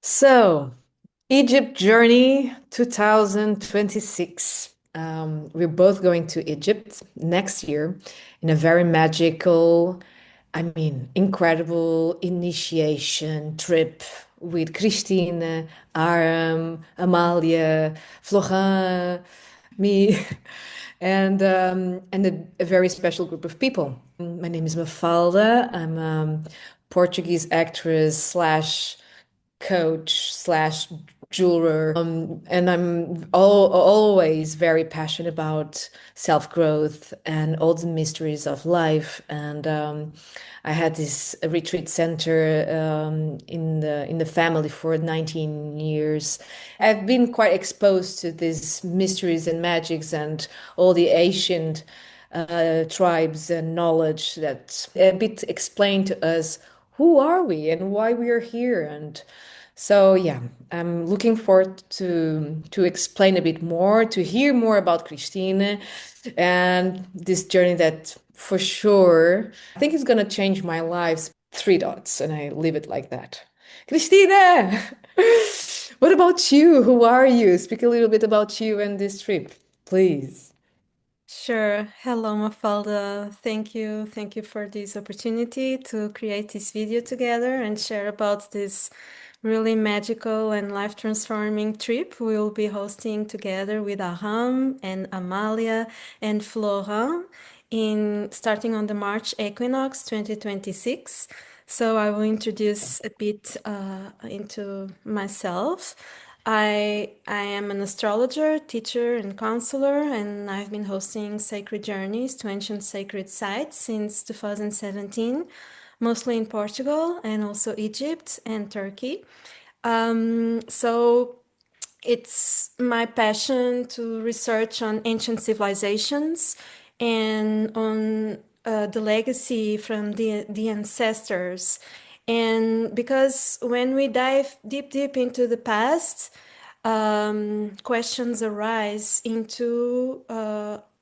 So, Egypt journey 2026. We're both going to Egypt next year in a very magical, incredible initiation trip with Cristina, Aaram, Amalia, Florent, me, and a very special group of people. My name is Mafalda. I'm a Portuguese actress slash coach slash jeweler. And I'm always very passionate about self-growth and all the mysteries of life. And I had this retreat center in the family for 19 years. I've been quite exposed to these mysteries and magics and all the ancient tribes and knowledge that a bit explain to us who are we and why we are here. And so yeah, I'm looking forward to explain a bit more, to hear more about Christine and this journey that for sure I think is gonna change my life. Three dots, and I leave it like that. Christina, what about you? Who are you? Speak a little bit about you and this trip, please. Sure. Hello, Mafalda. Thank you. Thank you for this opportunity to create this video together and share about this really magical and life-transforming trip we'll be hosting together with Aaram and Amalia and Florent in starting on the March Equinox 2026. So I will introduce a bit into myself. I am an astrologer, teacher, and counselor, and I've been hosting sacred journeys to ancient sacred sites since 2017, mostly in Portugal and also Egypt and Turkey. So it's my passion to research on ancient civilizations and on the legacy from the ancestors. And because when we dive deep into the past, questions arise into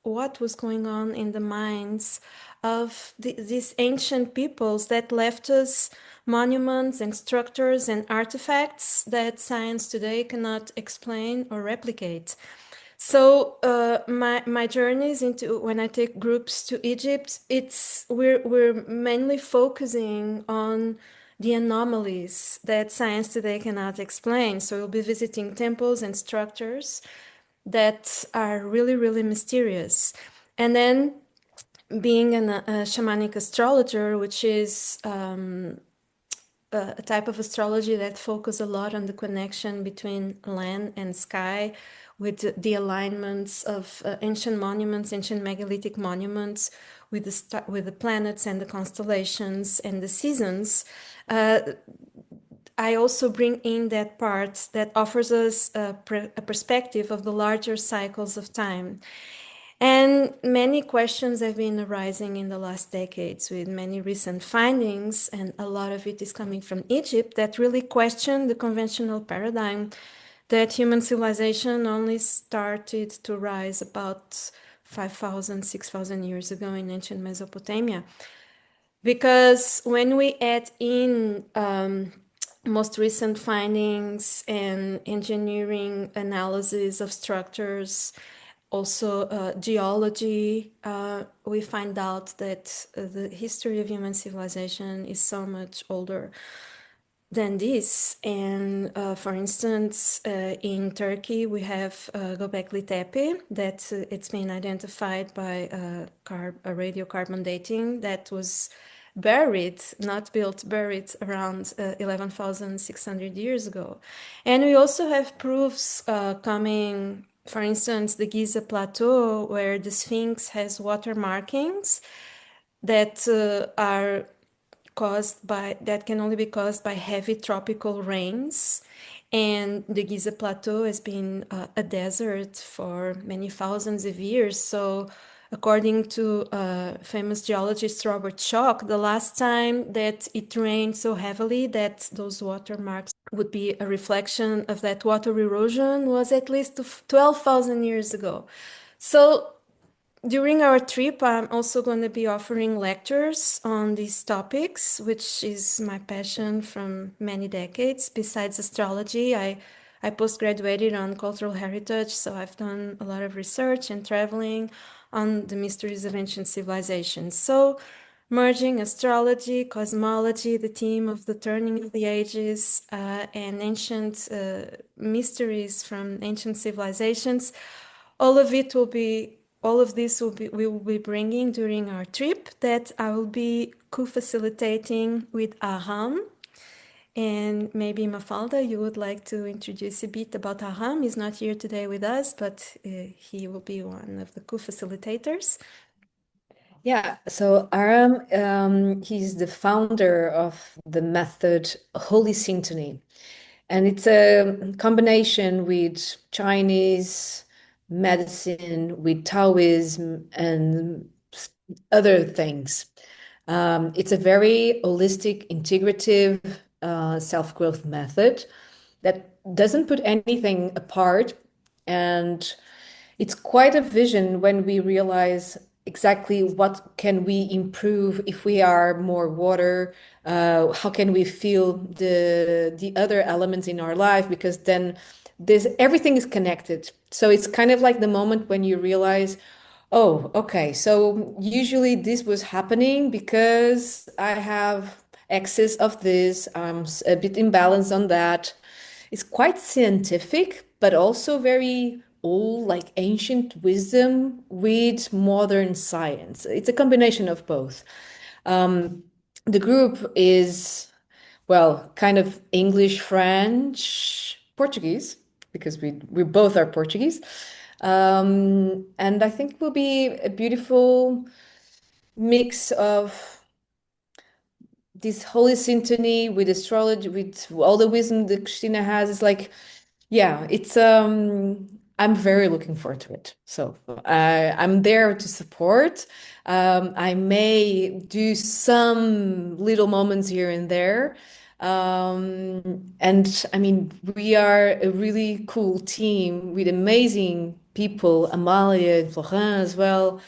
what was going on in the minds of these ancient peoples that left us monuments and structures and artifacts that science today cannot explain or replicate. So my journeys into when I take groups to Egypt, we're mainly focusing on the anomalies that science today cannot explain. So we'll be visiting temples and structures that are really mysterious. And then being a shamanic astrologer, which is a type of astrology that focus a lot on the connection between land and sky with the alignments of ancient monuments, ancient megalithic monuments with the planets and the constellations and the seasons. I also bring in that part that offers us a perspective of the larger cycles of time. And many questions have been arising in the last decades with many recent findings, and a lot of it is coming from Egypt that really question the conventional paradigm that human civilization only started to rise about 5,000, 6,000 years ago in ancient Mesopotamia. Because when we add in most recent findings and engineering analysis of structures, also geology, we find out that the history of human civilization is so much older than this. And for instance, in Turkey, we have Göbekli Tepe that it's been identified by a radiocarbon dating that was buried, not built, buried around 11,600 years ago. And we also have proofs coming, for instance, the Giza Plateau, where the Sphinx has water markings that are caused by that can only be caused by heavy tropical rains. And the Giza Plateau has been a desert for many thousands of years. So according to famous geologist Robert Schoch, the last time that it rained so heavily that those watermarks would be a reflection of that water erosion was at least 12,000 years ago. So During our trip, I'm also going to be offering lectures on these topics, which is my passion from many decades. Besides astrology, I post-graduated on cultural heritage, so I've done a lot of research and traveling on the mysteries of ancient civilizations. So, merging astrology, cosmology, the theme of the turning of the ages, and ancient mysteries from ancient civilizations, all of it will be all of this we will be bringing during our trip that I will be co-facilitating with Aaram. And maybe Mafalda, you would like to introduce a bit about Aaram. He's not here today with us, but he will be one of the co-facilitators. Yeah, so Aram, he's the founder of the method Holisyntony. And it's a combination with Chinese medicine, with Taoism, and other things. It's a very holistic, integrative self-growth method that doesn't put anything apart, and it's quite a vision when we realize exactly what can we improve if we are more water, how can we feel the other elements in our life, because then there's everything is connected. So it's kind of like the moment when you realize, oh, okay, so usually this was happening because I have excess of this, I'm a bit imbalanced on that. It's quite scientific, but also very old, like ancient wisdom with modern science. It's a combination of both. Um, the group is, well, kind of English, French, Portuguese, because we both are Portuguese. And I think it will be a beautiful mix of this holy symphony with astrology, with all the wisdom that Christina has. It's like, yeah, it's I'm very looking forward to it. So I'm there to support. I may do some little moments here and there. And I mean, we are a really cool team with amazing people, Amalia and Florent as well.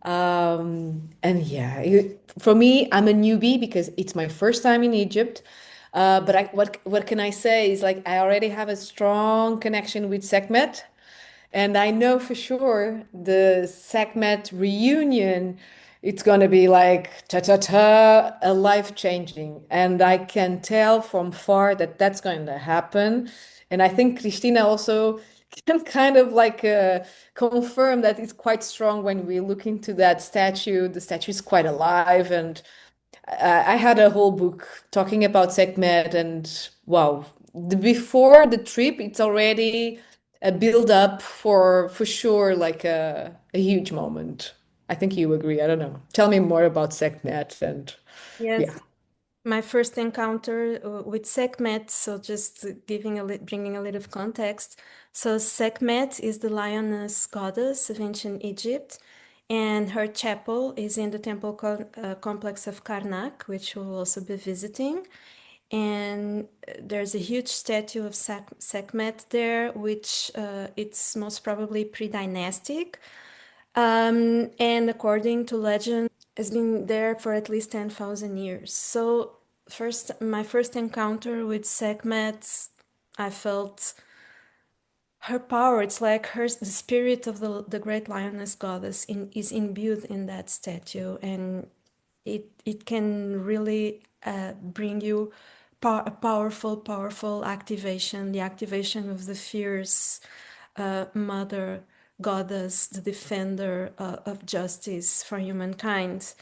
And yeah, for me, I'm a newbie because it's my first time in Egypt. But what can I say is like I already have a strong connection with Sekhmet, and I know for sure the Sekhmet reunion, it's gonna be like ta ta ta, a life changing, and I can tell from far that that's going to happen. And I think Christina also can kind of like confirm that it's quite strong when we look into that statue. The statue is quite alive, and I had a whole book talking about Sekhmet, and wow, before the trip, it's already a build up for sure, like a huge moment. I think you agree. I don't know. Tell me more about Sekhmet and yeah. Yes, my first encounter with Sekhmet, so just bringing a little context. So Sekhmet is the lioness goddess of ancient Egypt, and her chapel is in the temple complex of Karnak, which we'll also be visiting. And there's a huge statue of Sekhmet there, which it's most probably pre-dynastic. And according to legend, has been there for at least 10,000 years. So my first encounter with Sekhmet, I felt her power. It's like the spirit of the great lioness goddess is imbued in that statue, and it can really bring you a powerful activation, the activation of the fierce mother goddess, the defender of justice for humankind.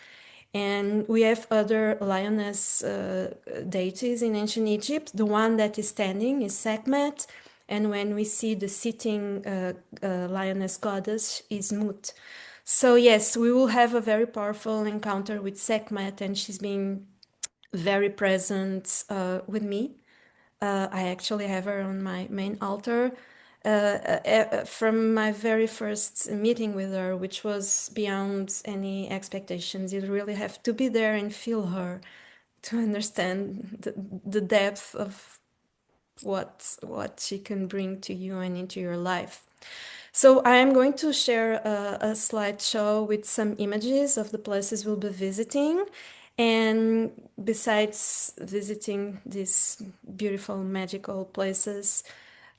And we have other lioness deities in ancient Egypt. The one that is standing is Sekhmet, and when we see the sitting lioness goddess is Mut. So yes, we will have a very powerful encounter with Sekhmet, and she's been very present with me. I actually have her on my main altar from my very first meeting with her, which was beyond any expectations. You really have to be there and feel her to understand the depth of what she can bring to you and into your life. So I am going to share a slideshow with some images of the places we'll be visiting. And besides visiting these beautiful, magical places,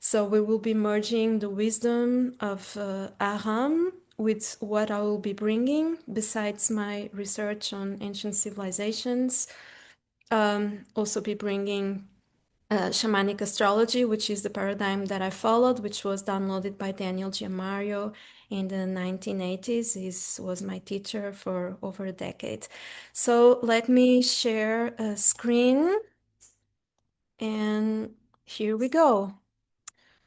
so we will be merging the wisdom of Aaram with what I will be bringing, besides my research on ancient civilizations. Also be bringing shamanic astrology, which is the paradigm that I followed, which was downloaded by Daniel Giamario in the 1980s. He was my teacher for over a decade. So let me share a screen, and here we go.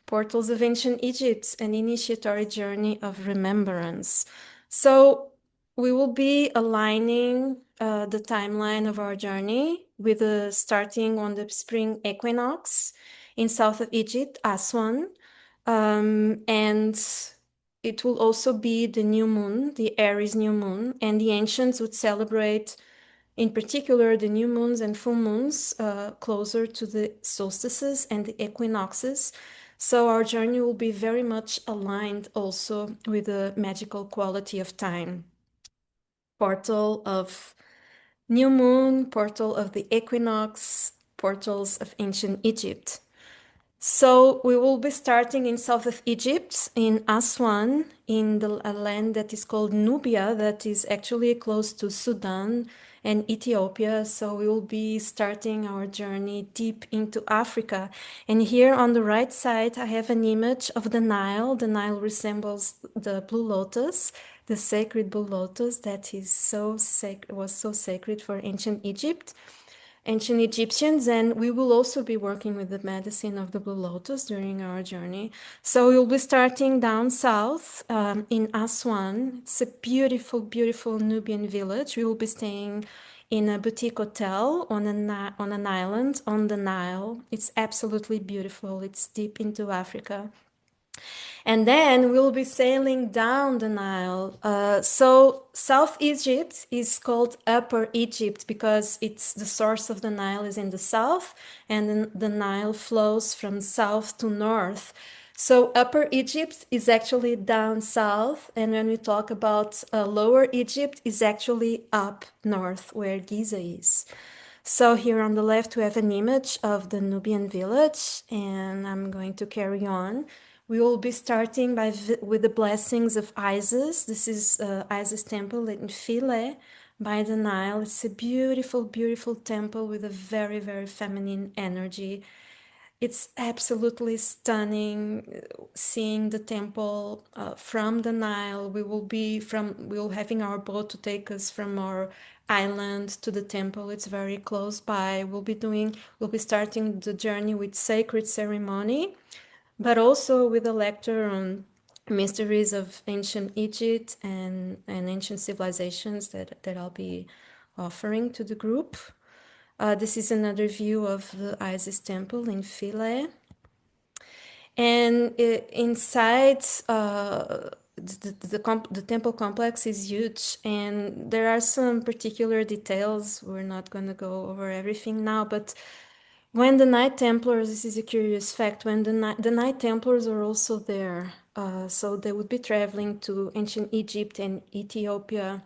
Portals of Ancient Egypt, an initiatory journey of remembrance. So we will be aligning the timeline of our journey with starting on the spring equinox in south of Egypt, Aswan. And it will also be the new moon, the Aries new moon, and the ancients would celebrate in particular the new moons and full moons closer to the solstices and the equinoxes. So our journey will be very much aligned also with the magical quality of time. Portal of new moon, portal of the equinox, portals of ancient Egypt. So we will be starting in south of Egypt, in Aswan, in a land that is called Nubia, that is actually close to Sudan and Ethiopia. So we will be starting our journey deep into Africa. And here on the right side, I have an image of the Nile. The Nile resembles the blue lotus, the sacred blue lotus that is was so sacred for ancient Egypt, ancient Egyptians, and we will also be working with the medicine of the Blue Lotus during our journey. So we'll be starting down south in Aswan. It's a beautiful, beautiful Nubian village. We will be staying in a boutique hotel on an island on the Nile. It's absolutely beautiful. It's deep into Africa. And then we'll be sailing down the Nile. So South Egypt is called Upper Egypt because it's the source of the Nile is in the south, and then the Nile flows from south to north. So Upper Egypt is actually down south, and when we talk about Lower Egypt, is actually up north where Giza is. So here on the left, we have an image of the Nubian village, and I'm going to carry on. We will be starting with the blessings of Isis. This is Isis temple in Philae by the Nile. It's a beautiful, beautiful temple with a very, very feminine energy. It's absolutely stunning seeing the temple from the Nile. We'll having our boat to take us from our island to the temple. It's very close by. We'll be starting the journey with sacred ceremony, but also with a lecture on mysteries of ancient Egypt and ancient civilizations that I'll be offering to the group. This is another view of the Isis temple in Philae. And inside, the temple complex is huge, and there are some particular details. We're not going to go over everything now, but when the Knight Templars, this is a curious fact, when the Knight Templars are also there, so they would be traveling to ancient Egypt and Ethiopia,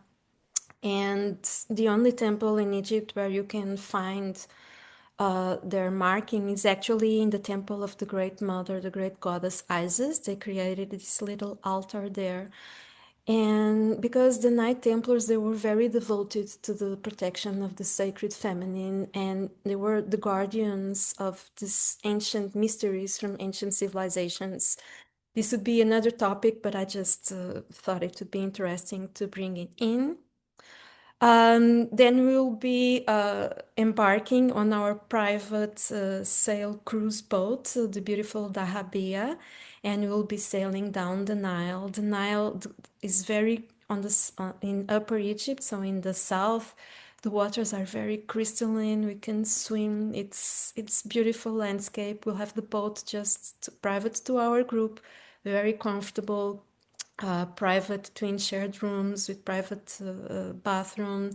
and the only temple in Egypt where you can find their marking is actually in the temple of the Great Mother, the Great Goddess Isis. They created this little altar there. And because the Knight Templars, they were very devoted to the protection of the sacred feminine, and they were the guardians of these ancient mysteries from ancient civilizations. This would be another topic, but I just thought it would be interesting to bring it in. Then we'll be embarking on our private sail cruise boat, the beautiful Dahabia, and we'll be sailing down the Nile. The Nile is very in Upper Egypt, so in the south, the waters are very crystalline. We can swim. It's beautiful landscape. We'll have the boat just private to our group, very comfortable, private twin shared rooms with private bathroom,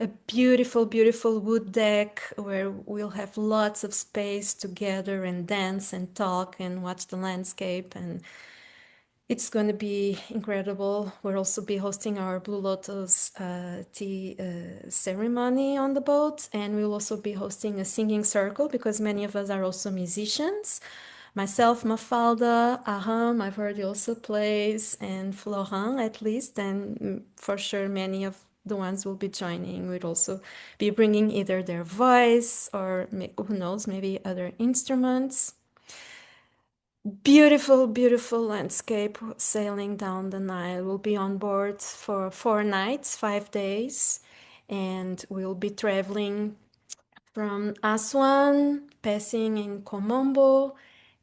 a beautiful, beautiful wood deck where we'll have lots of space to gather and dance and talk and watch the landscape. And It's going to be incredible. We'll also be hosting our Blue Lotus tea ceremony on the boat, and we'll also be hosting a singing circle because many of us are also musicians. Myself, Mafalda, Aaram, I've heard he also plays, and Florent at least, and for sure many of the ones will be joining would also be bringing either their voice or who knows, maybe other instruments. Beautiful, beautiful landscape sailing down the Nile. We'll be on board for 4 nights, 5 days, and we'll be traveling from Aswan, passing in Komombo,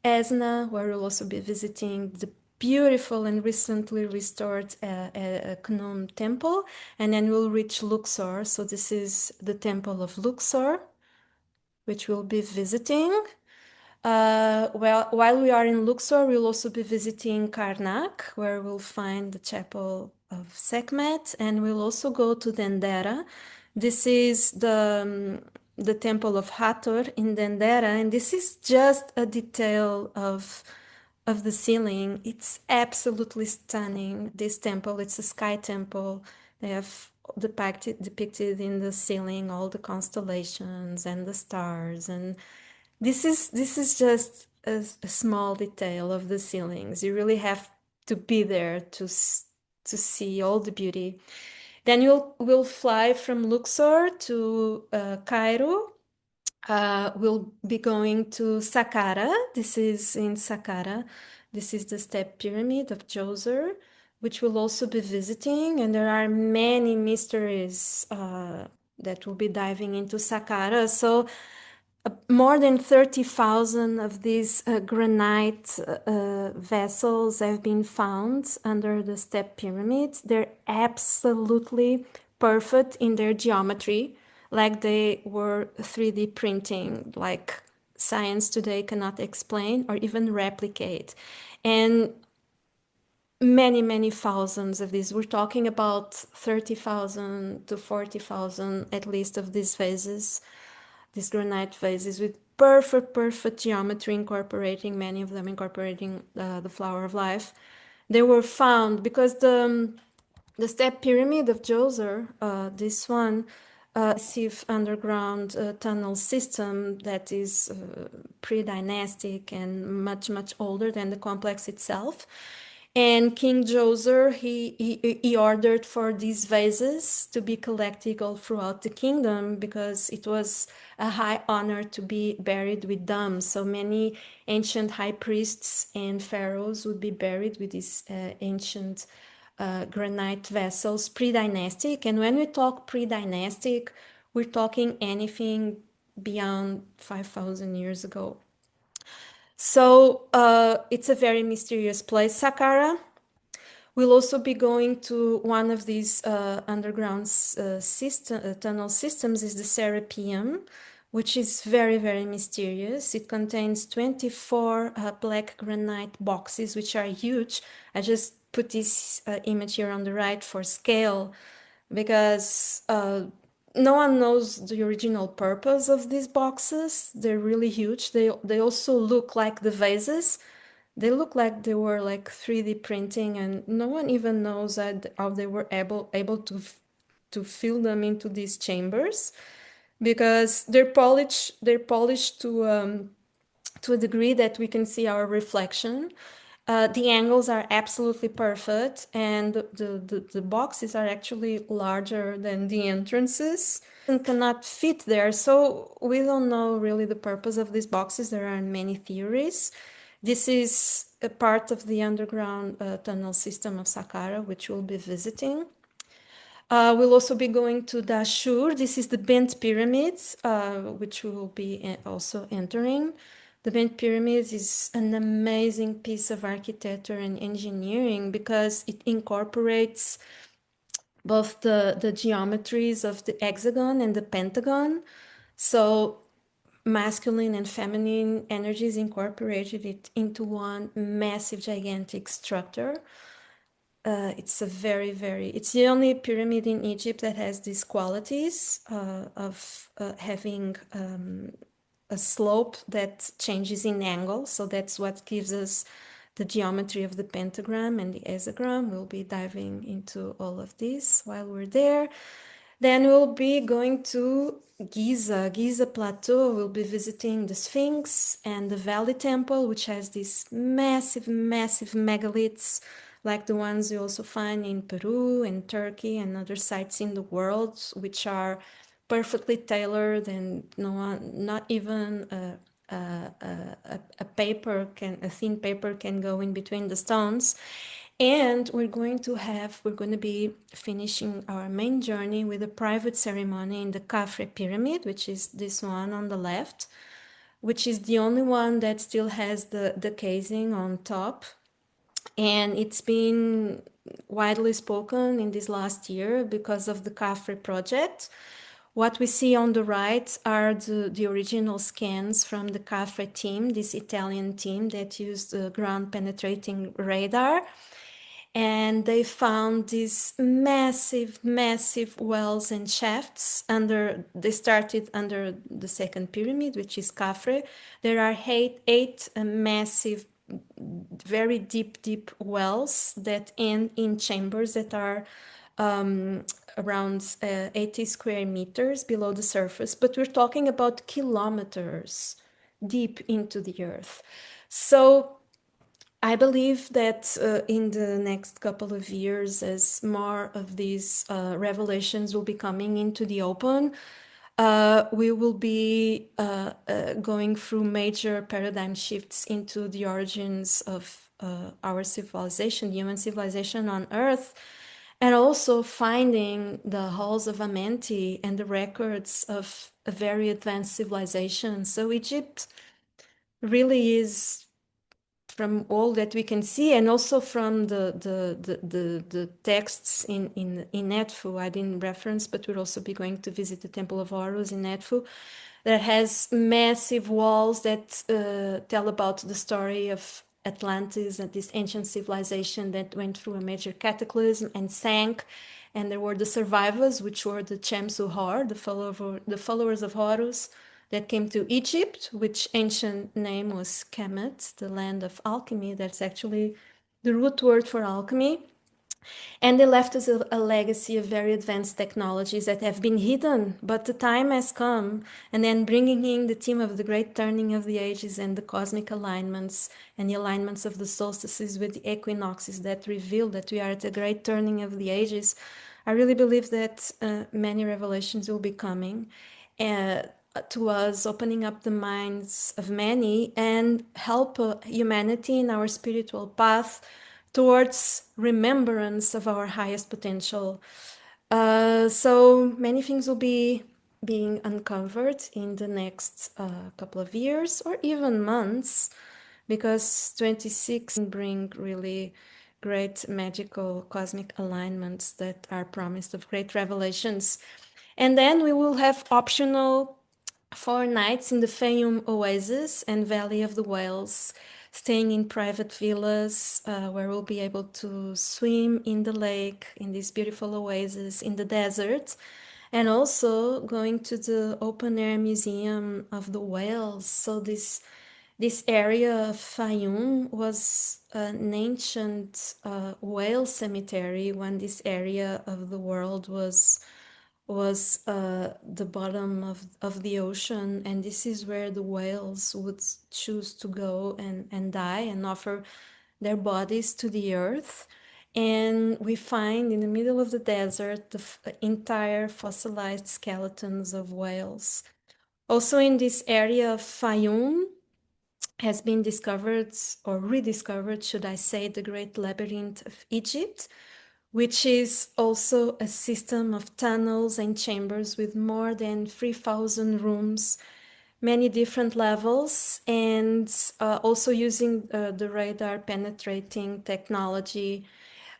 Esna, where we'll also be visiting the beautiful and recently restored Khnum temple, and then we'll reach Luxor. So this is the temple of Luxor, which we'll be visiting. Well, while we are in Luxor, we'll also be visiting Karnak, where we'll find the chapel of Sekhmet, and we'll also go to Dendera. This is the temple of Hathor in Dendera, and this is just a detail of the ceiling. It's absolutely stunning. This temple, it's a sky temple. They have depicted in the ceiling all the constellations and the stars, and this is just a small detail of the ceilings. You really have to be there to see all the beauty. Then we'll fly from Luxor to Cairo. We'll be going to Saqqara. This is in Saqqara. This is the step pyramid of Djoser, which we'll also be visiting. And there are many mysteries that will be diving into Saqqara. So more than 30,000 of these granite vessels have been found under the step pyramids. They're absolutely perfect in their geometry, like they were 3D printing, like science today cannot explain or even replicate. And many thousands of these. We're talking about 30,000 to 40,000 at least of these vases, these granite vases with perfect geometry, incorporating many of them incorporating the flower of life. They were found because the step pyramid of Djoser, this one, massive underground tunnel system that is pre-dynastic and much older than the complex itself. And King Djoser, he ordered for these vases to be collected all throughout the kingdom because it was a high honor to be buried with them. So many ancient high priests and pharaohs would be buried with these ancient granite vessels, pre-dynastic. And when we talk pre-dynastic, we're talking anything beyond 5,000 years ago. So it's a very mysterious place, Saqqara. We'll also be going to one of these underground tunnel systems is the Serapeum, which is very mysterious. It contains 24 black granite boxes, which are huge. I just put this image here on the right for scale because no one knows the original purpose of these boxes. They're really huge. They also look like the vases. They look like they were like 3D printing, and no one even knows how they were able to fill them into these chambers because they're polished to a degree that we can see our reflection. The angles are absolutely perfect, and the boxes are actually larger than the entrances and cannot fit there. So we don't know really the purpose of these boxes. There are many theories. This is a part of the underground tunnel system of Saqqara, which we'll be visiting. We'll also be going to Dashur. This is the Bent Pyramids, which we will be also entering. The Bent Pyramids is an amazing piece of architecture and engineering because it incorporates both the geometries of the hexagon and the pentagon. So masculine and feminine energies incorporated it into one massive, gigantic structure. It's it's the only pyramid in Egypt that has these qualities of having a slope that changes in angle. So that's what gives us the geometry of the pentagram and the hexagram. We'll be diving into all of this while we're there. Then we'll be going to Giza Plateau. We'll be visiting the Sphinx and the Valley Temple, which has these massive, massive megaliths, like the ones you also find in Peru and Turkey and other sites in the world, which are perfectly tailored and no one, not even a thin paper can go in between the stones. And we're going to be finishing our main journey with a private ceremony in the Khafre pyramid, which is this one on the left, which is the only one that still has the casing on top. And it's been widely spoken in this last year because of the Khafre project. What we see on the right are the original scans from the Khafre team, this Italian team that used the ground penetrating radar. And they found these massive, massive wells and shafts they started under the second pyramid, which is Khafre. There are eight massive, very deep, deep wells that end in chambers that are around 80 square meters below the surface, but we're talking about kilometers deep into the earth. So I believe that in the next couple of years, as more of these revelations will be coming into the open, we will be going through major paradigm shifts into the origins of our civilization, human civilization on Earth, and also finding the halls of Amenti and the records of a very advanced civilization. So Egypt really is, from all that we can see, and also from the texts in Edfu, I didn't reference, but we'll also be going to visit the Temple of Horus in Edfu, that has massive walls that tell about the story of Atlantis and this ancient civilization that went through a major cataclysm and sank. And there were the survivors, which were the Chemsu-Hor, the followers of Horus, that came to Egypt, which ancient name was Kemet, the land of alchemy. That's actually the root word for alchemy. And they left us a legacy of very advanced technologies that have been hidden, but the time has come. And then bringing in the theme of the great turning of the ages and the cosmic alignments and the alignments of the solstices with the equinoxes that reveal that we are at a great turning of the ages. I really believe that many revelations will be coming. To us, opening up the minds of many and help humanity in our spiritual path towards remembrance of our highest potential. So many things will be being uncovered in the next couple of years or even months, because 26 bring really great magical cosmic alignments that are promised of great revelations. And then we will have optional 4 nights in the Fayum Oasis and Valley of the Whales, staying in private villas where we'll be able to swim in the lake, in this beautiful oasis in the desert, and also going to the open air museum of the whales. So this area of Fayum was an ancient whale cemetery when this area of the world was the bottom of the ocean, and this is where the whales would choose to go and die and offer their bodies to the earth. And we find in the middle of the desert the entire fossilized skeletons of whales. Also in this area of Fayum has been discovered, or rediscovered, should I say, the Great Labyrinth of Egypt, which is also a system of tunnels and chambers with more than 3,000 rooms, many different levels, and also using the radar penetrating technology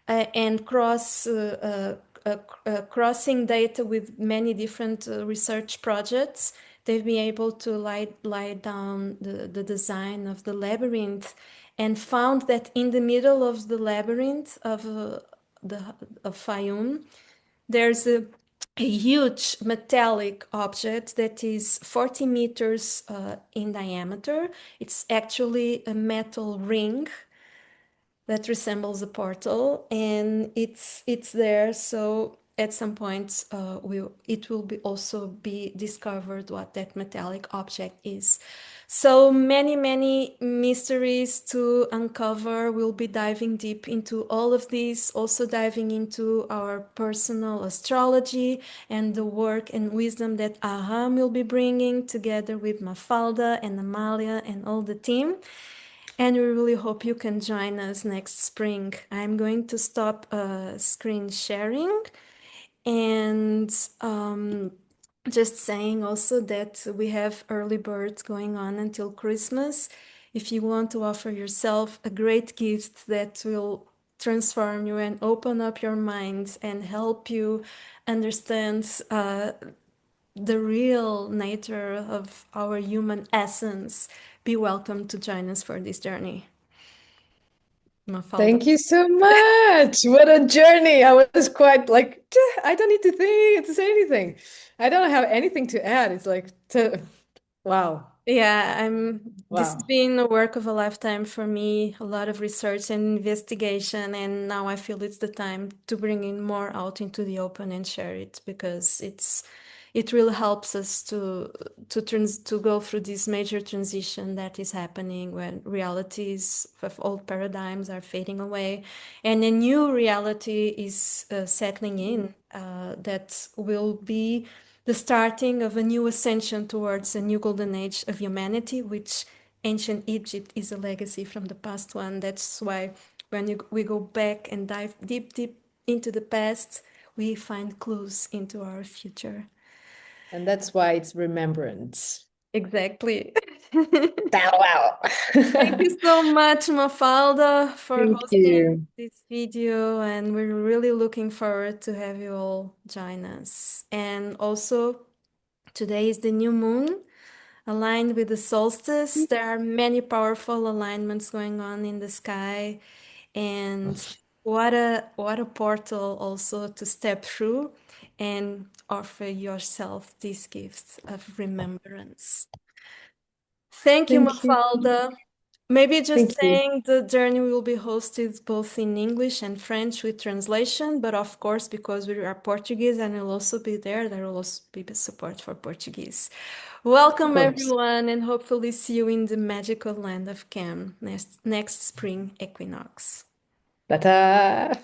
and crossing data with many different research projects. They've been able to lie down the design of the labyrinth, and found that in the middle of the labyrinth of Fayum, there's a huge metallic object that is 40 meters in diameter. It's actually a metal ring that resembles a portal, and it's there. So at some point, it will be also be discovered what that metallic object is. So many mysteries to uncover. We'll be diving deep into all of these, also diving into our personal astrology and the work and wisdom that Aaram will be bringing together with Mafalda and Amalia and all the team. And we really hope you can join us next spring. I'm going to stop screen sharing and just saying also that we have early birds going on until Christmas. If you want to offer yourself a great gift that will transform you and open up your mind and help you understand the real nature of our human essence, be welcome to join us for this journey. Mafalda. Thank you so much. What a journey. I was quite like, I don't need to say anything. I don't have anything to add. It's like, wow, Yeah, this has wow. been a work of a lifetime for me, a lot of research and investigation, and now I feel it's the time to bring in more out into the open and share it because it really helps us to go through this major transition that is happening when realities of old paradigms are fading away and a new reality is settling in that will be the starting of a new ascension towards a new golden age of humanity, which ancient Egypt is a legacy from the past one. That's why when we go back and dive deep into the past, we find clues into our future. And that's why it's remembrance. Exactly. Wow, Thank wow. you so much, Mafalda, for Thank hosting you. this video, and we're really looking forward to have you all join us. And also, today is the new moon, aligned with the solstice. There are many powerful alignments going on in the sky, and what a portal also to step through and offer yourself these gifts of remembrance. Thank you, Thank you. Mafalda. Maybe just Thank you. saying the journey will be hosted both in English and French with translation, but of course, because we are Portuguese and will also be there, there will also be support for Portuguese. Of Welcome, course. everyone, and hopefully see you in the magical land of Cam next spring equinox. Ta-ta.